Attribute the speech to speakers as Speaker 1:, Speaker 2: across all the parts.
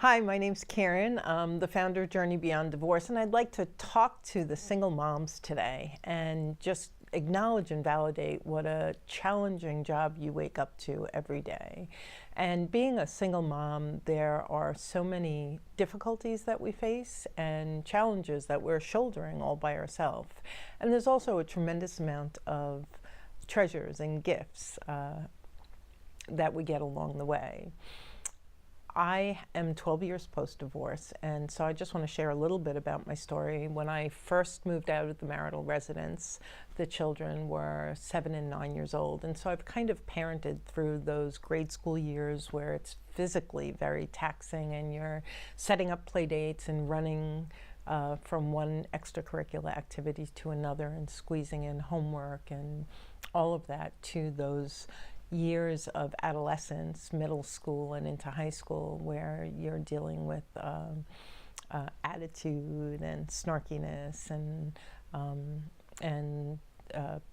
Speaker 1: Hi, my name's Karen. I'm the founder of Journey Beyond Divorce, and I'd like to talk to the single moms today and just acknowledge and validate what a challenging job you wake up to every day. And being a single mom, there are so many difficulties that we face and challenges that we're shouldering all by ourselves. And there's also a tremendous amount of treasures and gifts that we get along the way. I am 12 years post-divorce, and so I just want to share a little bit about my story. When I first moved out of the marital residence, the children were 7 and 9 years old, and so I've kind of parented through those grade school years where it's physically very taxing and you're setting up play dates and running from one extracurricular activity to another and squeezing in homework and all of that to those years of adolescence, middle school and into high school, where you're dealing with attitude and snarkiness and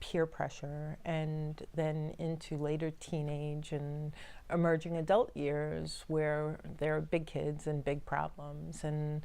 Speaker 1: peer pressure, and then into later teenage and emerging adult years where there are big kids and big problems. And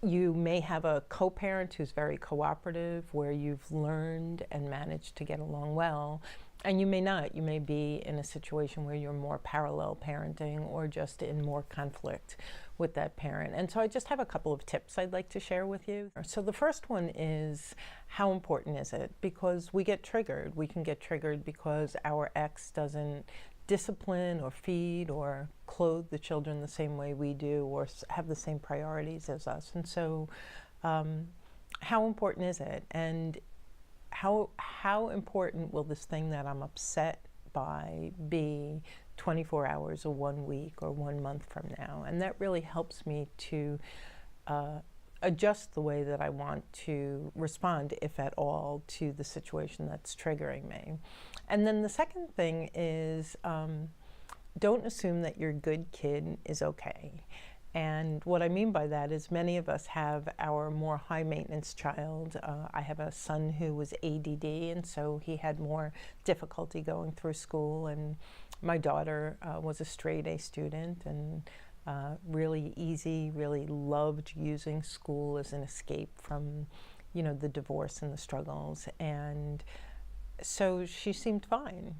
Speaker 1: you may have a co-parent who's very cooperative, where you've learned and managed to get along well, and you may not. You may be in a situation where you're more parallel parenting or just in more conflict with that parent. And so I just have a couple of tips I'd like to share with you. So the first one is, how important is it? Because we get triggered. We can get triggered because our ex doesn't discipline or feed or clothe the children the same way we do or have the same priorities as us. And so how important is it? And how important will this thing that I'm upset by be 24 hours or 1 week or 1 month from now? And that really helps me to adjust the way that I want to respond, if at all, to the situation that's triggering me. And then the second thing is, don't assume that your good kid is okay. And what I mean by that is, many of us have our more high maintenance child. I have a son who was ADD, and so he had more difficulty going through school. And my daughter was a straight A student and really easy, really loved using school as an escape from, the divorce and the struggles. And so she seemed fine.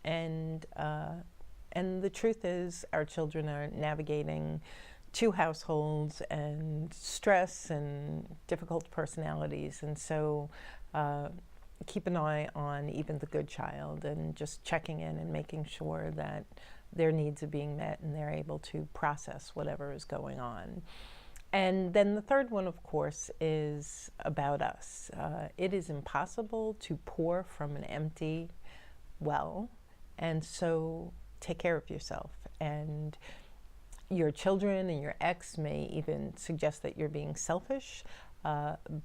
Speaker 1: And the truth is, our children are navigating 2 households and stress and difficult personalities. And so keep an eye on even the good child and just checking in and making sure that their needs are being met and they're able to process whatever is going on. And then the third one, of course, is about us. It is impossible to pour from an empty well, and so take care of yourself. And your children and your ex may even suggest that you're being selfish,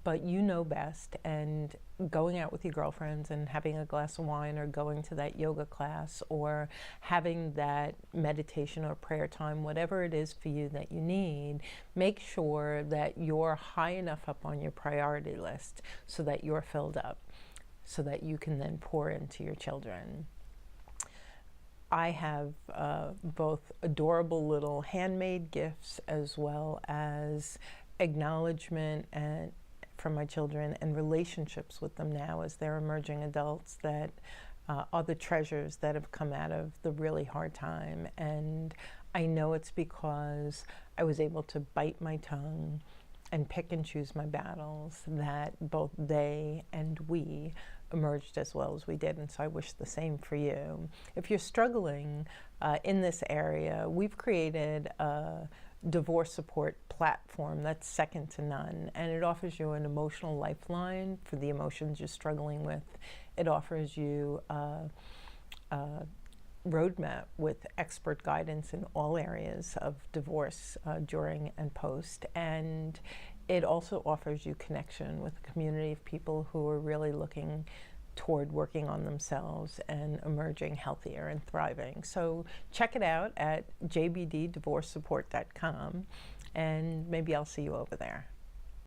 Speaker 1: but you know best. And going out with your girlfriends and having a glass of wine, or going to that yoga class, or having that meditation or prayer time, whatever it is for you that you need, make sure that you're high enough up on your priority list so that you're filled up, so that you can then pour into your children. I have both adorable little handmade gifts, as well as acknowledgement from my children and relationships with them now as they're emerging adults, that are the treasures that have come out of the really hard time. And I know it's because I was able to bite my tongue and pick and choose my battles, that both they and we emerged as well as we did. And so I wish the same for you. If you're struggling in this area, we've created a divorce support platform that's second to none, and it offers you an emotional lifeline for the emotions you're struggling with. It offers you a roadmap with expert guidance in all areas of divorce during and post, and it also offers you connection with a community of people who are really looking toward working on themselves and emerging healthier and thriving. So check it out at jbddivorcesupport.com, and maybe I'll see you over there.